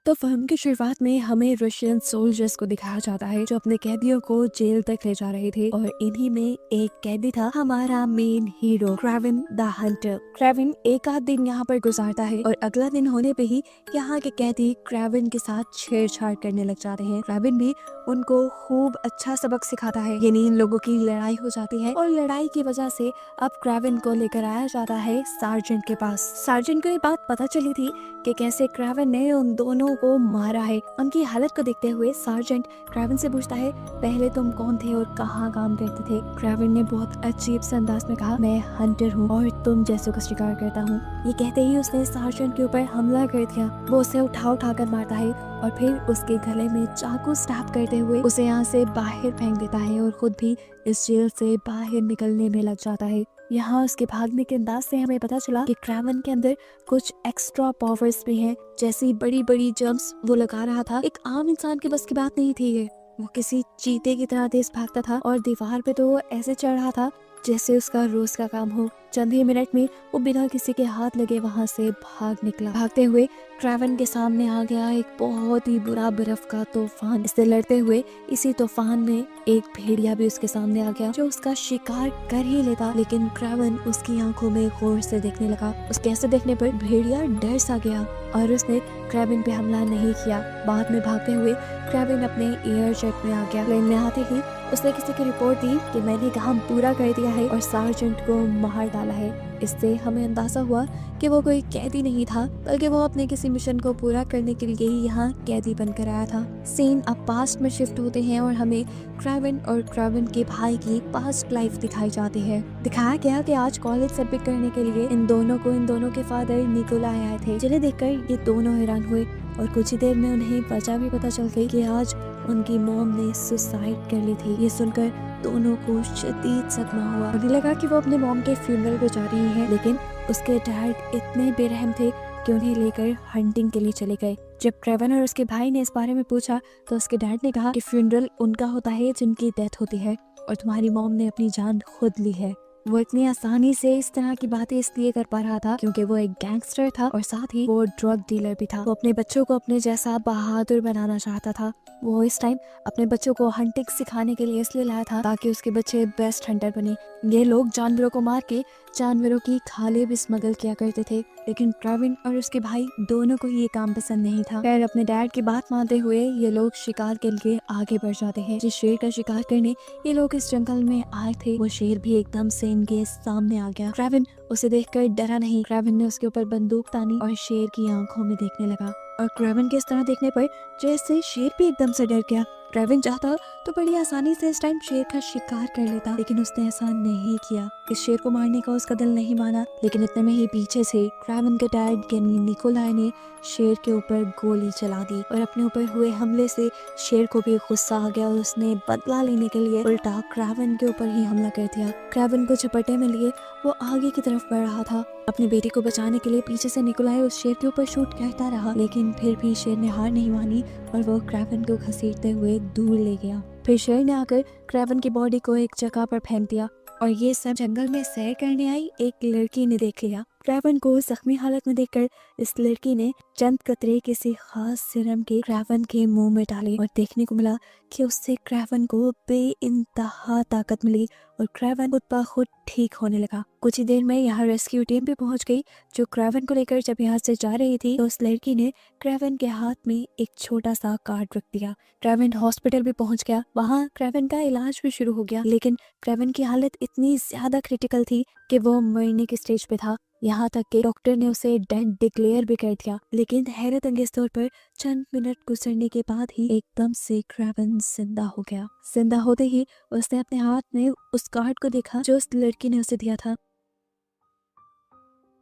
तो फिल्म की शुरुआत में हमें रशियन सोल्जर्स को दिखाया जाता है जो अपने कैदियों को जेल तक ले जा रहे थे, और इन्हीं में एक कैदी था हमारा main hero Kraven the Hunter. Kraven एक आध दिन यहाँ पर गुजारता है और अगला दिन होने पे ही यहाँ के कैदी क्रेविन के साथ छेड़छाड़ करने लग जाते हैं। क्रेविन भी उनको खूब अच्छा सबक सिखाता है। यानी इन लोगों की लड़ाई हो जाती है और लड़ाई की वजह से अब क्रेविन को लेकर आया जाता है सार्जेंट के पास। सार्जेंट को ये बात पता चली थी कि कैसे क्रेविन ने उन दोनों को मारा है। उनकी हालत को देखते हुए सार्जेंट क्रेविन से पूछता है, पहले तुम कौन थे और कहाँ काम करते थे? क्रेविन ने बहुत अजीब से अंदाज में कहा, मैं हंटर हूँ और तुम जैसों का शिकार करता हूँ। ये कहते ही उसने सार्जेंट के ऊपर हमला कर दिया। वो उसे उठा कर मारता है और फिर उसके गले में चाकू स्टैब करते हुए उसे यहाँ से बाहर फेंक देता है और खुद भी इस जेल से बाहर निकलने में लग जाता है। यहाँ उसके भागने के अंदाज से हमें पता चला कि क्रेविन के अंदर कुछ एक्स्ट्रा पावर्स भी हैं। जैसी बड़ी बड़ी जंप्स वो लगा रहा था, एक आम इंसान के बस की बात नहीं थी ये। वो किसी चीते की तरह तेज भागता था और दीवार पे तो वो ऐसे चढ़ रहा था जैसे उसका रोज का काम हो। चंद ही मिनट में वो बिना किसी के हाथ लगे वहां से भाग निकला। भागते हुए क्रेविन के सामने आ गया एक बहुत ही बुरा बर्फ का तूफान। इससे लड़ते हुए इसी तूफान में एक भेड़िया भी उसके सामने आ गया जो उसका शिकार कर ही लेता, लेकिन क्रेविन उसकी आंखों में गौर से देखने लगा। उसके ऐसे देखने पर भेड़िया डर सा गया और उसने क्रेविन पे हमला नहीं किया। बाद में भागते हुए क्रेविन अपने एयर जेट में आ गया। प्लेन में आते ही उसने किसी की रिपोर्ट दी कि मैंने काम पूरा कर दिया है और सार्जेंट को मार डाला है। इससे हमें अंदाजा हुआ कि वो कोई कैदी नहीं था, बल्कि वो अपने किसी मिशन को पूरा करने के लिए ही यहाँ कैदी बनकर आया था। सीन अब पास्ट में शिफ्ट होते हैं और हमें क्रेविन और क्रेविन के भाई की पास्ट लाइफ दिखाई जाती है। दिखाया गया कि आज कॉलेज से पिक करने के लिए इन दोनों के फादर निकोलाई आए थे, जिन्हें देखकर ये दोनों हैरान हुए और कुछ ही देर में उन्हें वजह भी पता चल गई कि आज उनकी मॉम ने सुसाइड कर ली थी। ये सुनकर दोनों को शदीद सदमा हुआ। उन्हें लगा कि वो अपने मॉम के फ्यूनरल पे जा रही हैं, लेकिन उसके डैड इतने बेरहम थे कि उन्हें लेकर हंटिंग के लिए चले गए। जब क्रेविन और उसके भाई ने इस बारे में पूछा तो उसके डैड ने कहा कि फ्यूनरल उनका होता है जिनकी डेथ होती है और तुम्हारी मॉम ने अपनी जान खुद ली है। वो इतनी आसानी से इस तरह की बातें इसलिए कर पा रहा था क्योंकि वो एक गैंगस्टर था और साथ ही वो ड्रग डीलर भी था। वो अपने बच्चों को अपने जैसा बहादुर बनाना चाहता था। वो इस टाइम अपने बच्चों को हंटिंग सिखाने के लिए इसलिए लाया था ताकि उसके बच्चे बेस्ट हंटर बने। ये लोग जानवरों को मार के जानवरों की खाले भी स्मगल किया करते थे, लेकिन क्रेविन और उसके भाई दोनों को ये काम पसंद नहीं था। फिर अपने डैड की बात मानते हुए ये लोग शिकार के लिए आगे बढ़ जाते हैं। जिस शेर का शिकार करने ये लोग इस जंगल में आए थे, वो शेर भी एकदम से इनके सामने आ गया। क्रेविन उसे देखकर डरा नहीं। क्रेविन ने उसके ऊपर बंदूक तानी और शेर की आंखों में देखने लगा, और क्रेविन के इस तरह देखने पर जैसे शेर भी एकदम से डर गया। क्रेविन चाहता तो बड़ी आसानी से इस टाइम शेर का शिकार कर लेता, लेकिन उसने ऐसा नहीं किया। इस शेर को मारने का उसका दिल नहीं माना, लेकिन इतने में ही पीछे से क्रेविन के डैड यानी निकोलाई ने शेर के ऊपर गोली चला दी और अपने ऊपर हुए हमले से शेर को भी गुस्सा आ गया और उसने बदला लेने के लिए उल्टा क्रेविन के ऊपर ही हमला कर दिया। क्रेविन को झपटे में लिए वो आगे की तरफ बढ़ रहा था। अपनी बेटी को बचाने के लिए पीछे से निकोलाई उस शेर के ऊपर शूट करता रहा, लेकिन फिर भी शेर ने हार नहीं मानी और वो क्रेविन को घसीटते हुए दूर ले गया। फिर शेर ने आकर क्रेविन की बॉडी को एक जगह पर फेंक दिया और ये सब जंगल में सैर करने आई एक लड़की ने देख लिया। क्रेविन को जख्मी हालत में देखकर इस लड़की ने चंद कतरे किसी खास सिरम के क्रेविन के मुंह में डाले और देखने को मिला कि उससे क्रेविन को बेइंतहा ताकत मिली और क्रेविन खुद ब खुद ठीक होने लगा। कुछ ही देर में यहाँ रेस्क्यू टीम भी पहुंच गई जो क्रेविन को लेकर जब यहाँ से जा रही थी तो उस लड़की ने क्रेविन के हाथ में एक छोटा सा कार्ड रख दिया। क्रेविन हॉस्पिटल भी पहुंच गया। वहाँ क्रेविन का इलाज भी शुरू हो गया, लेकिन क्रेविन की हालत इतनी ज्यादा क्रिटिकल थी कि वो मरने के स्टेज पे था। यहाँ तक कि डॉक्टर ने उसे डेड डिक्लेयर भी कर दिया, लेकिन हैरत अंगेज तौर पर चंद मिनट गुजरने के बाद ही एकदम से क्रेविन जिंदा हो गया। जिंदा होते ही उसने अपने हाथ में उस कार्ड को देखा जो उस लड़की ने उसे दिया था।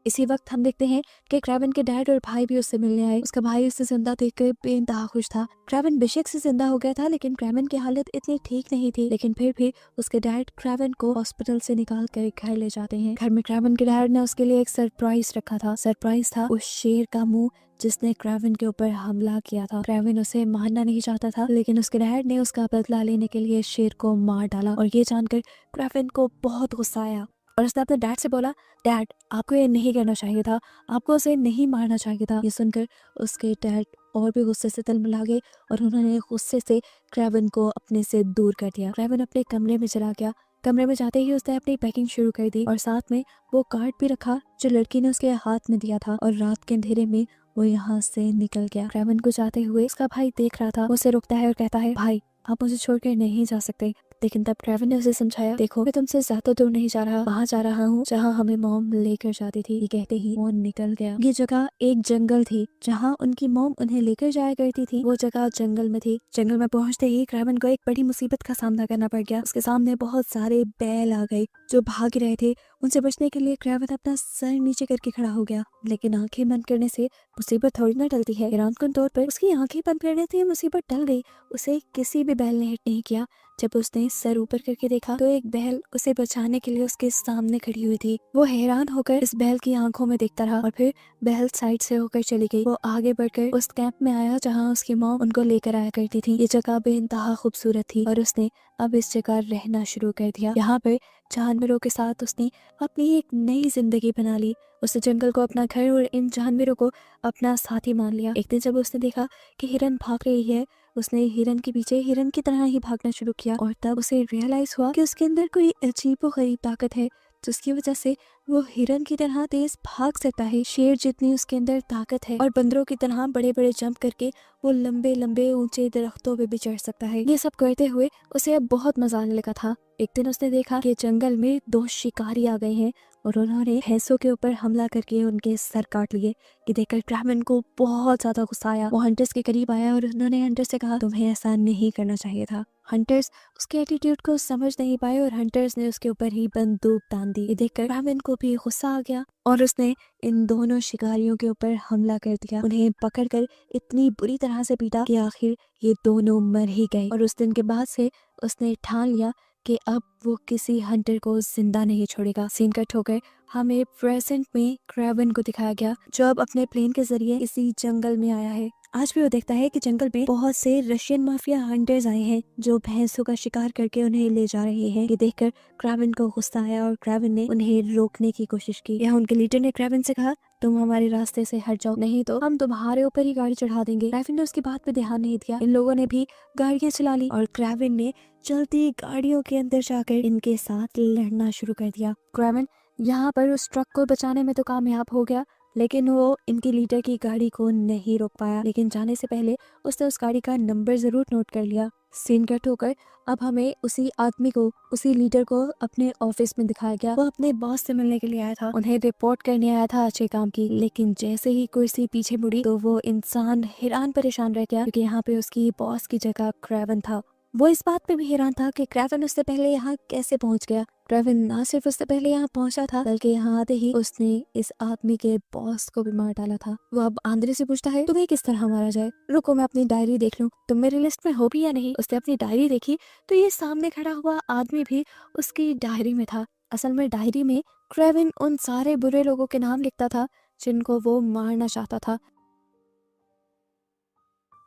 इसी वक्त हम देखते हैं कि क्रेविन के डैड और भाई भी उससे मिलने आए। उसका भाई उससे जिंदा देखकर बेइंतहा खुश था। क्रेविन बेशक से जिंदा हो गया था, लेकिन क्रेविन की हालत इतनी ठीक नहीं थी। लेकिन फिर भी उसके डैड क्रेविन को हॉस्पिटल से निकाल कर घर ले जाते हैं। घर में क्रेविन के डैड ने उसके लिए एक सरप्राइज रखा था। सरप्राइज था उस शेर का मुंह जिसने क्रेविन के ऊपर हमला किया था। क्रेविन उसे मारना नहीं चाहता था, लेकिन उसके डैड ने उसका बदला लेने के लिए शेर को मार डाला और ये जानकर क्रेविन को बहुत गुस्सा आया। और उसने अपने डैड से बोला, डैड आपको ये नहीं करना चाहिए था, आपको उसे नहीं मारना चाहिए था। ये सुनकर उसके डैड और भी गुस्से से तिलमिला गए और उन्होंने गुस्से से क्रेवन को अपने से दूर कर दिया। क्रेवन अपने कमरे में चला गया। कमरे में जाते ही उसने अपनी पैकिंग शुरू कर दी और साथ में वो कार्ड भी रखा जो लड़की ने उसके हाथ में दिया था, और रात के अंधेरे में वो यहाँ से निकल गया। क्रेवन को जाते हुए उसका भाई देख रहा था। वो उसे रोकता है और कहता है, भाई आप मुझे छोड़कर नहीं जा सकते। लेकिन तब क्रेवन ने उसे समझाया, देखो मैं तुमसे ज्यादा दूर नहीं जा रहा, वहाँ जा रहा हूँ जहाँ हमें मॉम लेकर जाती थी। ये कहते ही वो निकल गया। ये जगह एक जंगल थी जहाँ उनकी मॉम उन्हें लेकर जाया करती थी। वो जगह जंगल में थी। जंगल में पहुँचते ही क्रेवन को एक बड़ी मुसीबत का सामना करना पड़ गया। उसके सामने बहुत सारे बैल आ गए जो भाग रहे थे। उनसे बचने के लिए क्रेवन अपना सर नीचे करके खड़ा हो गया, लेकिन आंखें बंद करने से मुसीबत थोड़ी ना टलती है। हैरानकुन तौर पर उसकी आंखें बंद करने से मुसीबत टल गई। उसे किसी भी बैल ने हिट नहीं किया। जब उसने सर ऊपर करके देखा तो एक बैल उसे बचाने के लिए उसके सामने खड़ी हुई थी। वो हैरान होकर इस बैल की आंखों में देखता रहा और फिर बैल साइड से होकर चली गई। वो आगे बढ़कर उस कैंप में आया जहाँ उसकी मॉम उनको लेकर आया करती थी। ये जगह बेइंतहा खूबसूरत थी और उसने अब इस जगह रहना शुरू कर दिया। यहाँ पर जानवरों के साथ उसने अपनी एक नई जिंदगी बना ली। उसने जंगल को अपना घर और इन जानवरों को अपना साथी मान लिया। एक दिन जब उसने देखा कि हिरन भाग रही है, उसने हिरन के पीछे हिरन की तरह ही भागना शुरू किया और तब उसे रियलाइज हुआ कि उसके अंदर कोई अजीबोगरीब ताकत है जिसकी वजह से वो हिरन की तरह तेज भाग सकता है। शेर जितनी उसके अंदर ताकत है और बंदरों की तरह बड़े बड़े जंप करके वो लंबे लंबे ऊंचे दरख्तों पे भी चढ़ सकता है। ये सब करते हुए उसे अब बहुत मजा आने लगा था। एक दिन उसने देखा कि जंगल में 2 शिकारी आ गए हैं और उन्होंने भैंसों के ऊपर हमला करके उनके सर काट लिए। ये देखकर क्रेवन को बहुत ज्यादा गुस्सा आया। वो हंटर्स के करीब आया और उन्होंने हंटर्स से कहा, तुम्हें ऐसा नहीं करना चाहिए था। हंटर्स उसके एटीट्यूड को समझ नहीं पाए और हंटर्स ने उसके ऊपर ही बंदूक तान दी। ये देखकर क्रेवन को भी गुस्सा आ गया और उसने इन दोनों शिकारियों के ऊपर हमला कर दिया। उन्हें पकड़कर इतनी बुरी तरह से पीटा कि आखिर ये दोनों मर ही गए। और उस दिन के बाद से उसने ठान लिया कि अब वो किसी हंटर को जिंदा नहीं छोड़ेगा। सीन कट होकर हमें प्रेजेंट में क्रेवन को दिखाया गया जो अब अपने प्लेन के जरिए इसी जंगल में आया है। आज भी वो देखता है कि जंगल में बहुत से रशियन माफिया हंटर्स आए हैं जो भैंसों का शिकार करके उन्हें ले जा रहे हैं। ये देखकर क्रेवन को गुस्सा आया और क्रेवन ने उन्हें रोकने की कोशिश की। यहाँ उनके लीडर ने क्रेवन से कहा, तुम हमारे रास्ते से हट जाओ, नहीं तो हम तुम्हारे ऊपर ही गाड़ी चढ़ा देंगे। क्रेवन ने उसकी बात पे ध्यान नहीं दिया। इन लोगों ने भी गाड़ियां चला ली और क्रेवन ने चलती गाड़ियों के अंदर जाकर इनके साथ लड़ना शुरू कर दिया। क्रेवन यहाँ पर उस ट्रक को बचाने में तो कामयाब हो गया, लेकिन वो इनकी लीडर की गाड़ी को नहीं रोक पाया। लेकिन जाने से पहले उसने उस गाड़ी का नंबर जरूर नोट कर लिया। सीन कट होकर अब हमें उसी आदमी को, उसी लीडर को अपने ऑफिस में दिखाया गया। वो अपने बॉस से मिलने के लिए आया था, उन्हें रिपोर्ट करने आया था अच्छे काम की। लेकिन जैसे ही कुर्सी पीछे मुड़ी तो वो इंसान हैरान परेशान रह गया क्योंकि यहाँ पे उसकी बॉस की जगह क्रेवन था। वो इस बात पे भी हैरान था कि क्रेवन उससे पहले यहाँ कैसे पहुंच गया। क्रेवन ना सिर्फ उससे पहले यहाँ पहुंचा था बल्कि यहाँ आते ही उसने इस आदमी के बॉस को भी मार डाला था। वो अब आंद्रे से पूछता है, तुम्हें किस तरह मारा जाए? रुको मैं अपनी डायरी देख लूं, तुम मेरी लिस्ट में हो भी या नहीं। उसने अपनी डायरी देखी तो ये सामने खड़ा हुआ आदमी भी उसकी डायरी में था। असल में डायरी में क्रेवन उन सारे बुरे लोगों के नाम लिखता था जिनको वो मारना चाहता था।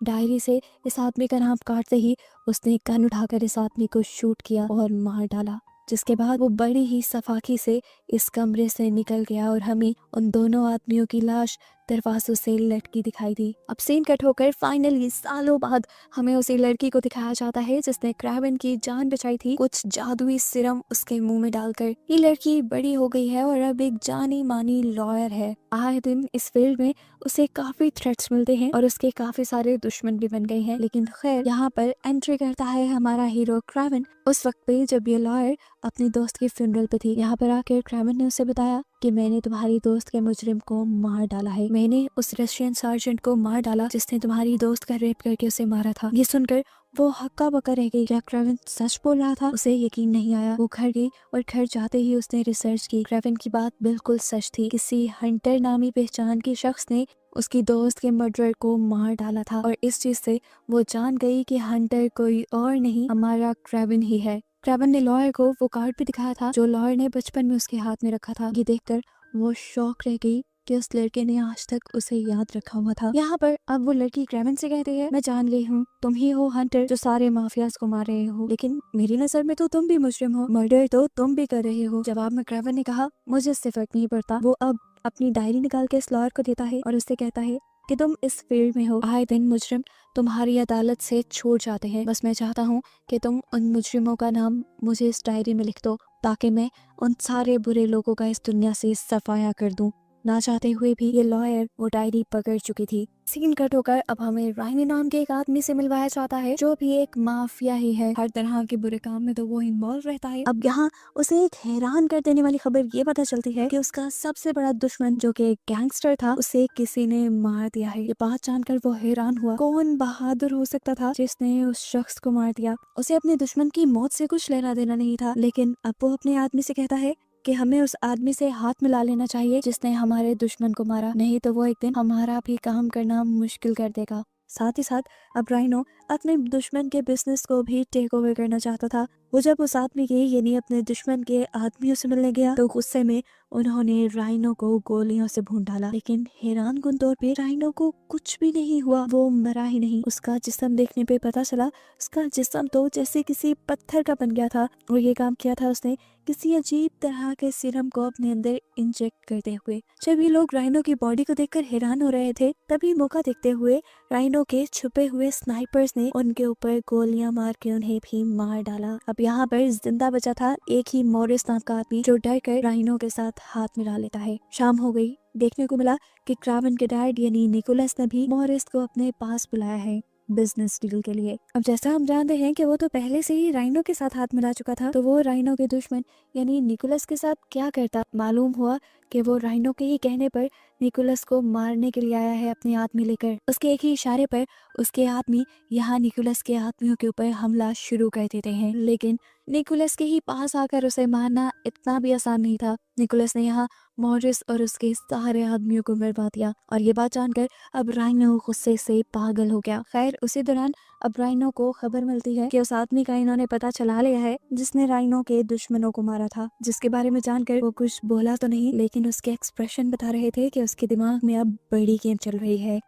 डायरी से इस आदमी का नाम काटते ही उसने गन उठाकर इस आदमी को शूट किया और मार डाला, जिसके बाद वो बड़ी ही सफाकी से इस कमरे से निकल गया और हमें उन दोनों आदमियों की लाश दरवाजों से लटकी दिखाई दी। अब सीन कट होकर फाइनली सालों बाद हमें उसी लड़की को दिखाया जाता है जिसने क्रेवन की जान बचाई थी कुछ जादुई सिरम उसके मुंह में डालकर। ये लड़की बड़ी हो गई है और अब एक जानी मानी लॉयर है। आए दिन इस फील्ड में उसे काफी थ्रेट्स मिलते हैं और उसके काफी सारे दुश्मन भी बन गए हैं। लेकिन खैर यहाँ पर एंट्री करता है हमारा हीरो क्रेवन उस वक्त पे जब ये लॉयर अपनी दोस्त की फ्यूनरल पे थी। यहाँ पर आकर क्रेवन ने उसे बताया कि मैंने तुम्हारी दोस्त के मुजरिम को मार डाला है, मैंने उस रशियन सार्जेंट को मार डाला जिसने तुम्हारी दोस्त का रेप करके उसे मारा था। ये सुनकर वो हक्का बक्का रह गई। क्या क्रेवन सच बोल रहा था? उसे यकीन नहीं आया। वो घर गई और घर जाते ही उसने रिसर्च की। क्रेवन की बात बिल्कुल सच थी। किसी हंटर नामी पहचान के शख्स ने उसकी दोस्त के मर्डर को मार डाला था और इस चीज से वो जान गई कि हंटर कोई और नहीं हमारा क्रेवन ही है। क्रेवन ने लॉयर को वो कार्ड भी दिखाया था जो लॉयर ने बचपन में उसके हाथ में रखा था। ये देखकर वो शॉक रह गई कि उस लड़के ने आज तक उसे याद रखा हुआ था। यहाँ पर अब वो लड़की क्रेवन से कहती है, मैं जान गई हूँ तुम ही हो हंटर जो सारे माफियाज को मार रहे हो, लेकिन मेरी नजर में तो तुम भी मुजरिम हो, मर्डर तो तुम भी कर रहे हो। जवाब में क्रेवन ने कहा, मुझे इससे फर्क नहीं पड़ता। वो अब अपनी डायरी निकाल के इस लॉयर को देता है और उससे कहता है कि तुम इस फील्ड में हो, आए दिन मुजरिम तुम्हारी अदालत से छूट जाते हैं। बस मैं चाहता हूँ कि तुम उन मुजरिमों का नाम मुझे इस डायरी में लिख दो ताकि मैं उन सारे बुरे लोगों का इस दुनिया से सफाया कर दूं। ना चाहते हुए भी ये लॉयर वो डायरी पकड़ चुकी थी। सीन कट होकर अब हमें राइनी नाम के एक आदमी से मिलवाया जाता है जो भी एक माफिया ही है। हर तरह के बुरे काम में तो वो इन्वॉल्व रहता है। अब यहाँ उसे एक हैरान कर देने वाली खबर ये पता चलती है कि उसका सबसे बड़ा दुश्मन जो कि एक गैंगस्टर था उसे किसी ने मार दिया है। ये बात जानकर वो हैरान हुआ। कौन बहादुर हो सकता था जिसने उस शख्स को मार दिया। उसे अपने दुश्मन की मौत से कुछ लेना देना नहीं था, लेकिन अब वो अपने आदमी से कहता है कि हमें उस आदमी से हाथ मिला लेना चाहिए जिसने हमारे दुश्मन को मारा, नहीं तो वो एक दिन हमारा भी काम करना मुश्किल कर देगा। साथ ही साथ अब राइनो अपने दुश्मन के बिजनेस को भी टेक ओवर करना चाहता था। वो जब उस आदमी के यानी अपने दुश्मन के आदमियों से मिलने गया तो गुस्से में उन्होंने राइनो को गोलियों से भून डाला, लेकिन हैरान कुन तौर पे राइनो को कुछ भी नहीं हुआ, वो मरा ही नहीं। उसका जिस्म देखने पे पता चला उसका जिस्म तो जैसे किसी पत्थर का बन गया था और ये काम किया था उसने किसी अजीब तरह के सीरम को अपने अंदर इंजेक्ट करते हुए। जब ये लोग राइनो की बॉडी को देखकर हैरान हो रहे थे तभी मौका देखते हुए राइनो के छुपे हुए स्नाइपर्स ने उनके ऊपर गोलियां मार के उन्हें भी मार डाला। अब यहाँ पर जिंदा बचा था एक ही मॉरिस नाम का आदमी जो डर कर राइनो के साथ हाथ मिला लेता है। शाम हो गई। देखने को मिला कि क्रावन के डैड यानी निकोलस ने भी मॉरिस को अपने पास बुलाया है बिजनेस डील के लिए। अब जैसा हम जानते हैं कि वो तो पहले से ही राइनो के साथ हाथ मिला चुका था, तो वो राइनो के दुश्मन यानी निकोलस के साथ क्या करता। मालूम हुआ कि वो राइनो के ही कहने पर निकोलस को मारने के लिए आया है अपने आदमी लेकर। उसके एक ही इशारे पर उसके आदमी यहाँ निकोलस के आदमियों के ऊपर हमला शुरू कर देते हैं, लेकिन निकोलस के ही पास आकर उसे मारना इतना भी आसान नहीं था। निकोलस ने यहाँ मॉरिस और उसके सारे आदमियों को मरवा दिया और ये बात जानकर अब राइनो गुस्से से पागल हो गया। खैर उसी दौरान अब राइनो को खबर मिलती है कि उस आदमी का इन्होंने पता चला लिया है जिसने राइनो के दुश्मनों को मारा था, जिसके बारे में जानकर वो कुछ बोला तो नहीं लेकिन उसके एक्सप्रेशन बता रहे थे कि उसके दिमाग में अब बड़ी गेम चल रही है।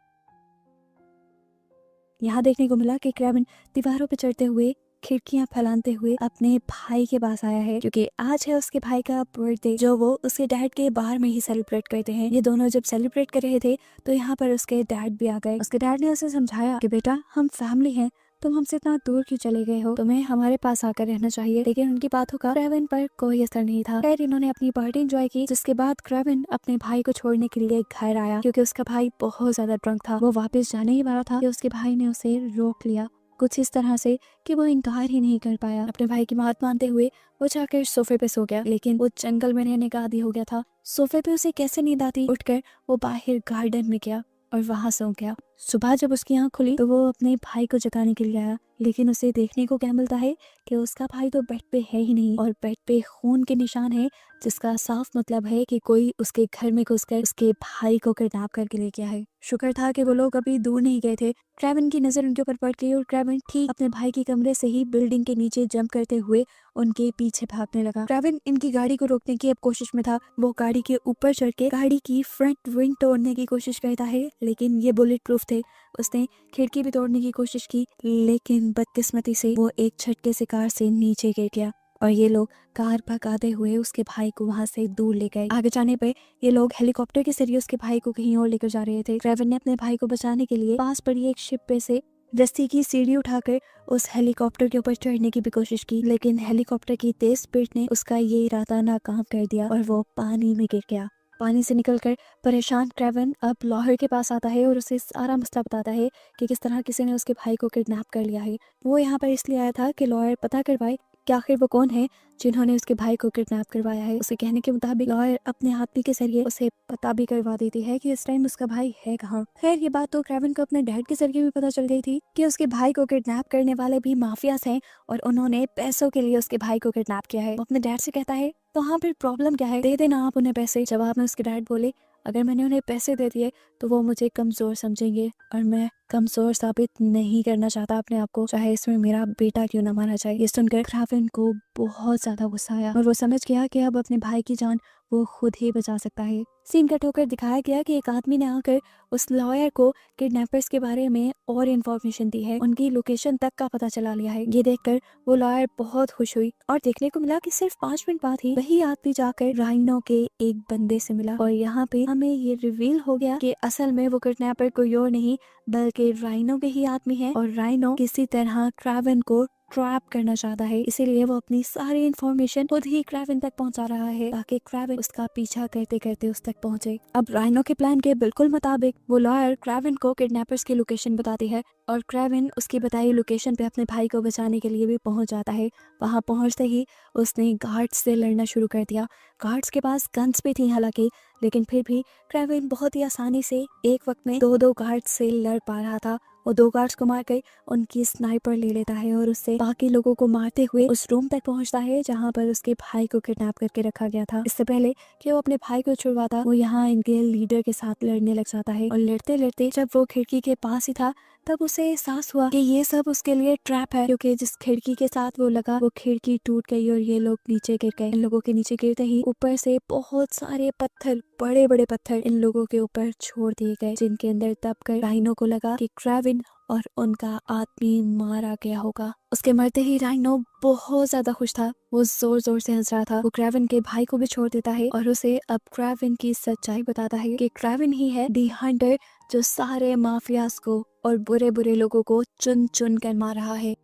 यहाँ देखने को मिला कि क्रेवन दीवारों पर चढ़ते हुए खिड़कियां फैलाते हुए अपने भाई के पास आया है क्योंकि आज है उसके भाई का बर्थडे जो वो उसके डैड के बाहर में ही सेलिब्रेट करते हैं। ये दोनों जब सेलिब्रेट कर रहे थे तो यहाँ पर उसके डैड भी आ गए। उसके डैड ने उसे समझाया कि बेटा हम फैमिली हैं, तुम हमसे इतना दूर क्यों चले गए हो, तुम्हें हमारे पास आकर रहना चाहिए। लेकिन उनकी बातों का क्रेवन पर कोई असर नहीं था। खैर इन्होंने अपनी पार्टी एंजॉय की, जिसके बाद क्रेवन अपने भाई को छोड़ने के लिए घर आया क्योंकि उसका भाई बहुत ज्यादा ड्रंक था। वो वापस जाने ही वाला था कि उसके भाई ने उसे रोक लिया कुछ इस तरह से कि वो इनकार ही नहीं कर पाया। अपने भाई की बात मानते हुए वो जाकर सोफे पे सो गया, लेकिन वो जंगल में रहने का आदी हो गया था। सोफे पे उसे कैसे नींद आती, उठकर वो बाहर गार्डन में गया और वहां सो गया। सुबह जब उसकी आंख खुली तो वो अपने भाई को जगाने के लिए आया, लेकिन उसे देखने को क्या मिलता है कि उसका भाई तो बेड पे है ही नहीं और बेड पे खून के निशान है, जिसका साफ मतलब है कि कोई उसके घर में घुसकर उसके भाई को किडनैप करके ले गया है। शुक्र था कि वो लोग अभी दूर नहीं गए थे। क्रेवन की नजर उनके ऊपर पड़ गई और क्रेवन ठीक अपने भाई के कमरे से ही बिल्डिंग के नीचे जंप करते हुए उनके पीछे भागने लगा। क्रेवन इनकी गाड़ी को रोकने की अब कोशिश में था। वो गाड़ी के ऊपर चढ़ के गाड़ी की फ्रंट विंग तोड़ने की कोशिश करता है, लेकिन ये बुलेट प्रूफ थे। उसने खिड़की भी तोड़ने की कोशिश की, लेकिन बदकिस्मती से वो एक झटके से कार से नीचे गिर गया और ये लोग कार भगाते हुए उसके भाई को वहां से दूर ले गए। आगे जाने पे ये लोग हेलीकॉप्टर के जरिए उसके भाई को कहीं और लेकर जा रहे थे। क्रेवन ने अपने भाई को बचाने के लिए पास पड़ी एक शिप पे से रस्सी की सीढ़ी उठाकर उस हेलीकॉप्टर के ऊपर चढ़ने की भी कोशिश की, लेकिन हेलीकॉप्टर की तेज स्पीड ने उसका ये इरादा नाकाम कर दिया और वो पानी में गिर गया। पानी से निकलकर परेशान क्रेवन अब लॉयर के पास आता है और उसे सारा मसला बताता है कि किस तरह किसी ने उसके भाई को किडनैप कर लिया है। वो यहाँ पर इसलिए आया था कि लॉयर पता करवाए कि आखिर वो कौन है जिन्होंने उसके भाई को किडनैप करवाया है। उसे कहने के मुताबिक लॉयर अपने आदमी के जरिए उसे पता भी करवा देती है कि इस टाइम उसका भाई है कहाँ। खैर ये बात तो क्रेवन को अपने डैड के जरिए भी पता चल गई थी कि उसके भाई को किडनैप करने वाले भी माफियाज हैं और उन्होंने पैसों के लिए उसके भाई को किडनैप किया है। वो अपने डैड से कहता है तो हाँ फिर प्रॉब्लम क्या है, दे देना आप उन्हें पैसे। जवाब में उसके डैड बोले अगर मैंने उन्हें पैसे दे दिए तो वो मुझे कमजोर समझेंगे और मैं कमजोर साबित नहीं करना चाहता अपने आप को, चाहे इसमें मेरा बेटा क्यों ना माना जाए। ये सुनकर क्रेवन को बहुत ज्यादा गुस्सा आया और वो समझ गया कि अब अपने भाई की जान वो खुद ही बचा सकता है। सीन कट होकर दिखाया गया कि एक आदमी ने आकर उस लॉयर को किडनैपर्स के बारे में और इन्फॉर्मेशन दी है, उनकी लोकेशन तक का पता चला लिया है। ये देखकर वो लॉयर बहुत खुश हुई और देखने को मिला कि सिर्फ 5 मिनट बाद ही वही आदमी जाकर राइनो के एक बंदे से मिला और यहाँ पे हमें ये रिवील हो गया कि असल में वो किडनैपर कोई और नहीं बल्कि राइनो के ही आदमी है और राइनो किसी तरह क्रावन को ट्रैप करना चाहता है, इसीलिए वो अपनी सारी इन्फॉर्मेशन खुद ही क्रावन तक पहुंचा रहा है ताकि क्रावन उसका पीछा करते करते उस तक पहुंचे। अब राइनो के प्लान के बिल्कुल मुताबिक वो लॉयर क्रावन को किडनैपर्स की लोकेशन बताती है और क्रावन उसकी बताई लोकेशन पे अपने भाई को बचाने के लिए भी पहुंच जाता है। वहां पहुंचते ही उसने गार्ड्स से लड़ना शुरू कर दिया। गार्ड्स के पास गन्स भी थी हालांकि, लेकिन फिर भी क्रावन बहुत ही आसानी से एक वक्त में दो गार्ड्स से लड़ पा रहा था। वो 2 गार्ड्स को मारकर उनकी स्नाइपर ले लेता है और उससे बाकी लोगों को मारते हुए उस रूम तक पहुंचता है जहां पर उसके भाई को किडनैप करके रखा गया था। इससे पहले कि वो अपने भाई को छुड़वाता, वो यहाँ इनके लीडर के साथ लड़ने लग जाता है और लड़ते लड़ते जब वो खिड़की के पास ही था तब उसे एहसास हुआ कि ये सब उसके लिए ट्रैप है, क्योंकि जिस खिड़की के साथ वो लगा वो खिड़की टूट गई और ये लोग नीचे गिर गए। इन लोगों के नीचे गिरते ही ऊपर से बहुत सारे पत्थर, बड़े बड़े पत्थर इन लोगों के ऊपर छोड़ दिए गए, जिनके अंदर दबकर राइनो को लगा कि क्रावन और उनका आदमी मारा गया होगा। उसके मरते ही राइनो बहुत ज्यादा खुश था, वो जोर जोर से हंस रहा था। वो क्रावन के भाई को भी छोड़ देता है और उसे अब क्रावन की सच्चाई बताता है कि क्रावन ही है दी हंटर जो सारे माफियाज को और बुरे बुरे लोगों को चुन चुन कर मार रहा है।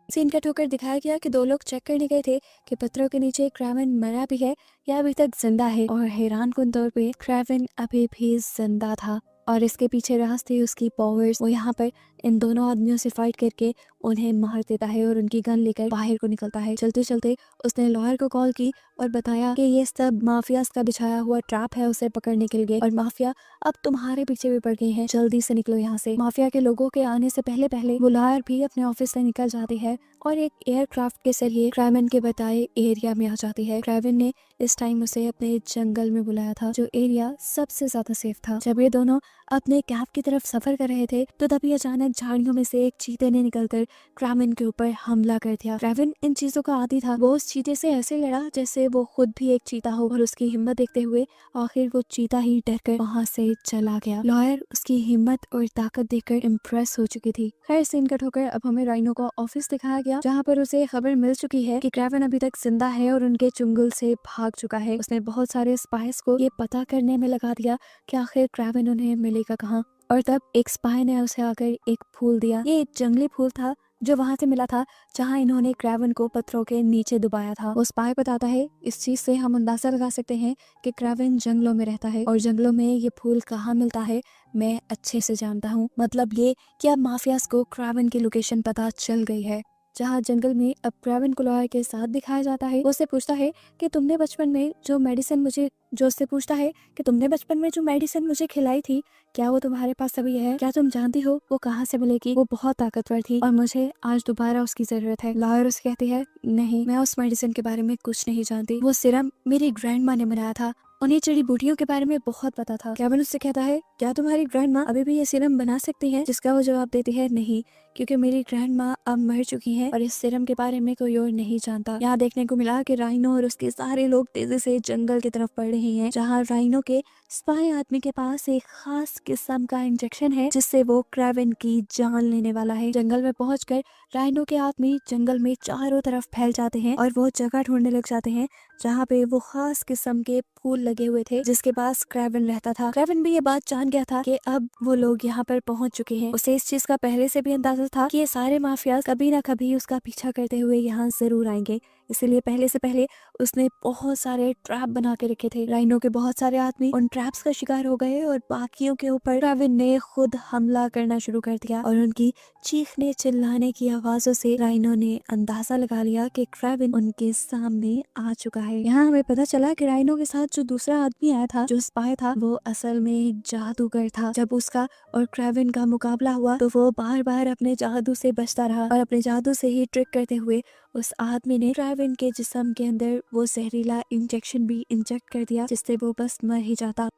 सीन कट होकर दिखाया गया कि 2 लोग चेक करने गए थे कि पत्थरों के नीचे क्रावन मरा भी है या अभी तक जिंदा है, और हैरान कुन तौर पे क्रावन अभी भी जिंदा था और इसके पीछे राज थी उसकी पावर्स। वो यहाँ पर इन दोनों आदमियों से फाइट करके उन्हें मार देता है और उनकी गन लेकर बाहर को निकलता है। चलते चलते उसने लॉयर को कॉल की और बताया कि ये सब माफियाज का बिछाया हुआ ट्रैप है उसे पकड़ने के लिए, और माफिया अब तुम्हारे पीछे भी पड़ गई है, जल्दी से निकलो यहाँ से। माफिया के लोगों के आने से पहले पहले वो लॉयर भी अपने ऑफिस से निकल जाती है और एक एयरक्राफ्ट के जरिए क्रावन के बताए एरिया में आ जाती है। क्रावन ने इस टाइम उसे अपने जंगल में बुलाया था जो एरिया सबसे ज्यादा सेफ था। जब ये दोनों अपने कैंप की तरफ सफर कर रहे थे तो तभी अचानक झाड़ियों में से एक चीते ने निकलकर क्रावन के ऊपर हमला कर दिया। क्रावन इन चीजों का आदी था, वो उस चीते से ऐसे लड़ा जैसे वो खुद भी एक चीता हो, और उसकी हिम्मत देखते हुए आखिर वो चीता ही डरकर वहां से चला गया। लॉयर उसकी हिम्मत और ताकत देखकर इम्प्रेस हो चुकी थी। खैर सीन कट होकर अब हमें राइनो का ऑफिस दिखाया गया जहाँ पर उसे खबर मिल चुकी है कि क्रावन अभी तक जिंदा है और उनके चुंगल से भाग चुका है। उसने बहुत सारे स्पाइस को ये पता करने में लगा दिया कि आखिर क्रावन उन्हें मिलेगा कहाँ, और तब एक स्पाई ने उसे आकर एक फूल दिया। ये एक जंगली फूल था जो वहां से मिला था जहां इन्होंने क्रावन को पत्थरों के नीचे दबाया था। वो स्पाई बताता है इस चीज से हम अंदाजा लगा सकते हैं कि क्रावन जंगलों में रहता है और जंगलों में ये फूल कहाँ मिलता है मैं अच्छे से जानता हूँ। मतलब ये कि अब माफियाज को क्रावन की लोकेशन पता चल गई है। जहाँ जंगल में अब क्रावन को लॉयर के साथ दिखाया जाता है। वो उससे पूछता है कि तुमने बचपन में जो मेडिसिन मुझे खिलाई थी क्या वो तुम्हारे पास अभी है? क्या तुम जानती हो वो कहाँ से मिलेगी? वो बहुत ताकतवर थी और मुझे आज दोबारा उसकी जरूरत है। लॉयर उससे कहती है नहीं, मैं उस मेडिसिन के बारे में कुछ नहीं जानती, वो सिरम मेरी ग्रैंड माँ ने बनाया था, उन्हें जड़ी बूटियों के बारे में बहुत पता था। क्रावन उससे कहता है क्या तुम्हारी ग्रैंड माँ अभी भी ये सीरम बना सकती है? जिसका वो जवाब देती है नहीं, क्योंकि मेरी ग्रैंड माँ अब मर चुकी है और इस सीरम के बारे में कोई और नहीं जानता। यहाँ देखने को मिला कि राइनो और उसके सारे लोग तेजी से जंगल की तरफ बढ़ रहे हैं जहाँ राइनो के स्पाई आदमी के पास एक खास किस्म का इंजेक्शन है जिससे वो क्रावन की जान लेने वाला है। जंगल में पहुंचकर राइनो के आदमी जंगल में चारों तरफ फैल जाते हैं और वो जगह ढूंढने लग जाते हैं जहाँ पे वो खास किस्म के फूल लगे हुए थे जिसके पास क्रावन रहता था। क्रावन भी ये बात जान गया था कि अब वो लोग यहाँ पर पहुंच चुके हैं। उसे इस चीज का पहले से भी अंदाजा था कि ये सारे माफिया कभी ना कभी उसका पीछा करते हुए यहाँ जरूर आएंगे, इसीलिए पहले से पहले उसने बहुत सारे ट्रैप बना के रखे थे। राइनो के बहुत सारे आदमी उन ट्रैप्स का शिकार हो गए और बाकियों के ऊपर क्रावन ने खुद हमला करना शुरू कर दिया और उनकी चीखने चिल्लाने की आवाजों से राइनो ने अंदाजा लगा लिया कि क्रावन उनके सामने आ चुका है। यहाँ हमें पता चला कि राइनो के साथ जो दूसरा आदमी आया था, जो स्पाई था, वो असल में एक जादूगर था। जब उसका और क्रावन का मुकाबला हुआ तो वो बार बार अपने जादू से बचता रहा और अपने जादू से ही ट्रिक करते हुए उस आदमी ने क्रावन के जिस्म के अंदर वो जहरीला इंजेक्शन भी इंजेक्ट कर दिया जिससे वो बस मर ही जाता।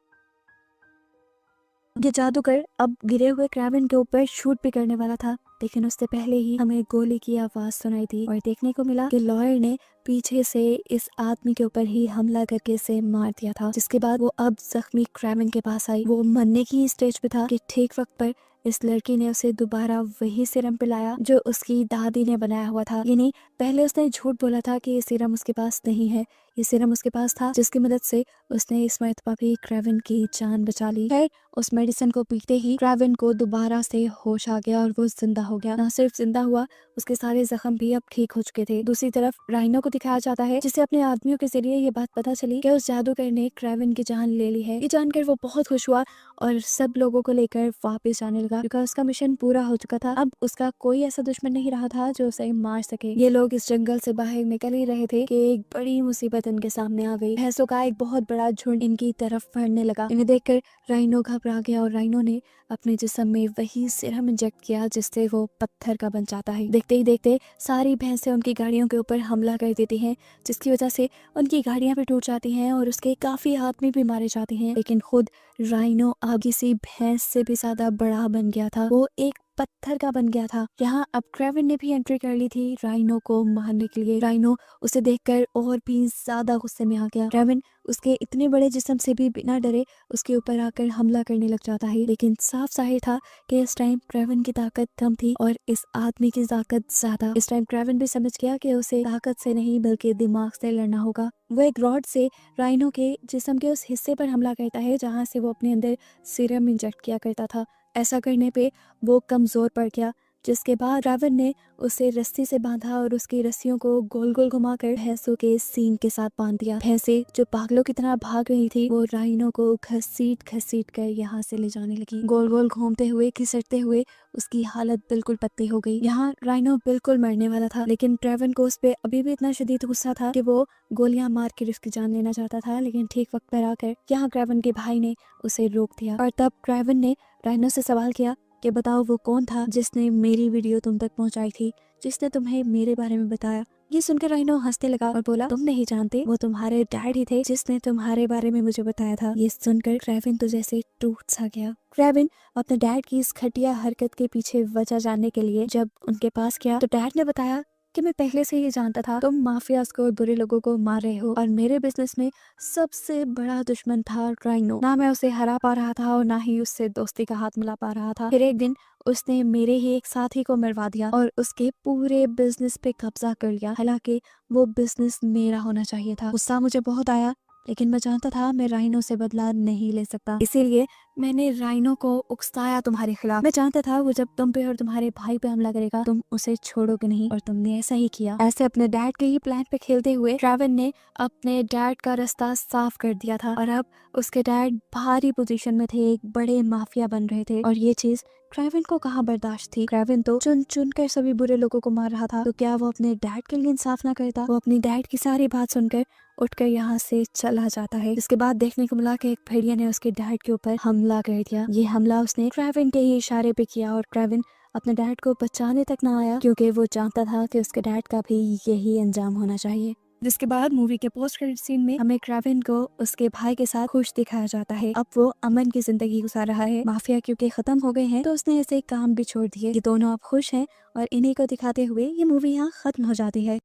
ये जादूगर अब गिरे हुए क्रावन के ऊपर शूट भी करने वाला था, लेकिन उससे पहले ही हमें गोली की आवाज सुनाई दी और देखने को मिला कि लॉयर ने पीछे से इस आदमी के ऊपर ही हमला करके इसे मार दिया था, जिसके बाद वो अब जख्मी क्रेविन के पास आई। वो मरने की स्टेज पे था कि ठीक वक्त पर इस लड़की ने उसे दोबारा वही सीरम पिलाया जो उसकी दादी ने बनाया हुआ था। यानी पहले उसने झूठ बोला था कि ये सीरम उसके पास नहीं है, ये सीरम उसके पास था, जिसकी मदद से उसने इस मरतबा भी क्रेविन की जान बचा ली। खैर उस मेडिसिन को पीते ही क्रेविन को दोबारा से होश आ गया और वो जिंदा हो गया। ना सिर्फ जिंदा हुआ, उसके सारे जख्म भी अब ठीक हो चुके थे। दूसरी तरफ राइनो को दिखाया जाता है, जिसे अपने आदमियों के जरिए ये बात पता चली कि उस जादूगर ने क्रेविन की जान ले ली है। ये जानकर वो बहुत खुश हुआ और सब लोगों को लेकर वापस जाने लगा, क्योंकि उसका मिशन पूरा हो चुका था। अब उसका कोई ऐसा दुश्मन नहीं रहा था जो उसे मार सके। ये लोग इस जंगल से बाहर निकल ही रहे थे कि एक बड़ी मुसीबत इनके सामने आ गई। भैंसों का एक बहुत बड़ा झुंड इनकी तरफ बढ़ने लगा। इन्हें देखकर राइनो घबरा गया और राइनो ने अपने जिस्म में वही सीरम इंजेक्ट किया जिससे वो पत्थर का बन जाता है। देखते ही देखते सारी भैंसें उनकी गाड़ियों के ऊपर हमला कर देती हैं, जिसकी वजह से उनकी गाड़ियां भी टूट जाती हैं और उसके काफी आदमी भी मारे जाते हैं। लेकिन खुद राइनो अब किसी भैंस से भी ज्यादा बड़ा बन गया था, वो एक पत्थर का बन गया था। यहाँ अब क्रेविन ने भी एंट्री कर ली थी राइनो को मारने के लिए। राइनो उसे देखकर और भी ज्यादा गुस्से में आ गया। क्रेविन उसके इतने बड़े जिस्म से भी बिना डरे उसके ऊपर आकर हमला करने लग जाता है। लेकिन साफ जाहिर था कि इस टाइम क्रेविन की ताकत कम थी और इस आदमी की ताकत ज्यादा। इस टाइम क्रेविन भी समझ गया कि उसे ताकत से नहीं बल्कि दिमाग से लड़ना होगा। वो एक रॉड से राइनो के जिस्म के उस हिस्से पर हमला करता है जहाँ से वो अपने अंदर सीरम इंजेक्ट किया करता था। ऐसा करने पे वो कमजोर पड़ गया, जिसके बाद क्रेविन ने उसे रस्सी से बांधा और उसकी रस्सियों को गोल गोल घुमाकर भैंसों के सींग के साथ बांध दिया। भैंसें जो पागलों की तरह भाग रही थी वो राइनो को घसीट घसीट कर यहाँ से ले जाने लगी। गोल गोल घूमते हुए घिसटते हुए उसकी हालत बिल्कुल पतली हो गई। यहाँ राइनो बिल्कुल मरने वाला था, लेकिन क्रेविन को उस पे अभी भी इतना शदीद गुस्सा था कि वो गोलियां मार के उसकी जान लेना चाहता था। लेकिन ठीक वक्त पर आकर यहाँ क्रेविन के भाई ने उसे रोक दिया और तब क्रेविन ने राइनो से सवाल किया कि बताओ वो कौन था जिसने मेरी वीडियो तुम तक पहुंचाई थी, जिसने तुम्हें मेरे बारे में बताया। ये सुनकर राइनो हंसने लगा और बोला, तुम नहीं जानते, वो तुम्हारे डैड ही थे जिसने तुम्हारे बारे में मुझे बताया था। ये सुनकर क्रेविन तो जैसे टूट सा गया। क्रेविन अपने डैड की इस घटिया हरकत के पीछे वजह जानने के लिए जब उनके पास गया तो डैड ने बताया कि मैं पहले से ही जानता था तुम माफियाज को और बुरे लोगों को मार रहे हो और मेरे बिजनेस में सबसे बड़ा दुश्मन था राइनो। ना मैं उसे हरा पा रहा था और ना ही उससे दोस्ती का हाथ मिला पा रहा था। फिर एक दिन उसने मेरे ही एक साथी को मरवा दिया और उसके पूरे बिजनेस पे कब्जा कर लिया, हालांकि वो बिजनेस मेरा होना चाहिए था। गुस्सा मुझे बहुत आया, लेकिन मैं जानता था मैं राइनो से बदला नहीं ले सकता, इसीलिए मैंने राइनो को उकसाया तुम्हारे खिलाफ। मैं जानता था वो जब तुम पे और तुम्हारे भाई पे हमला करेगा तुम उसे छोड़ोगे नहीं और तुमने ऐसा ही किया। ऐसे अपने डैड के ही प्लान पे खेलते हुए क्रेविन ने अपने डैड का रास्ता साफ कर दिया था और अब उसके डैड भारी पोजीशन में थे, एक बड़े माफिया बन रहे थे और ये चीज क्रेविन को कहाँ बर्दाश्त थी। क्रेविन तो चुन चुन कर सभी बुरे लोगों को मार रहा था, तो क्या वो अपने डैड के लिए इंसाफ ना करता। वो अपनी डैड की सारी बात सुनकर उठकर यहाँ से चला जाता है। इसके बाद देखने को मिला कि एक भेड़िया ने उसके डैड के ऊपर हमला कर दिया। ये हमला उसने क्रेविन के ही इशारे पे किया और क्रेविन अपने डैड को बचाने तक ना आया, क्योंकि वो जानता था कि उसके डैड का भी यही अंजाम होना चाहिए। जिसके बाद मूवी के पोस्ट क्रेडिट सीन में हमें क्रेविन को उसके भाई के साथ खुश दिखाया जाता है। अब वो अमन की जिंदगी गुजार रहा है। माफिया क्योंकि खत्म हो गए हैं तो उसने ऐसे काम भी छोड़ दिए। ये दोनों अब खुश हैं और इन्हीं को दिखाते हुए ये मूवी यहाँ खत्म हो जाती है।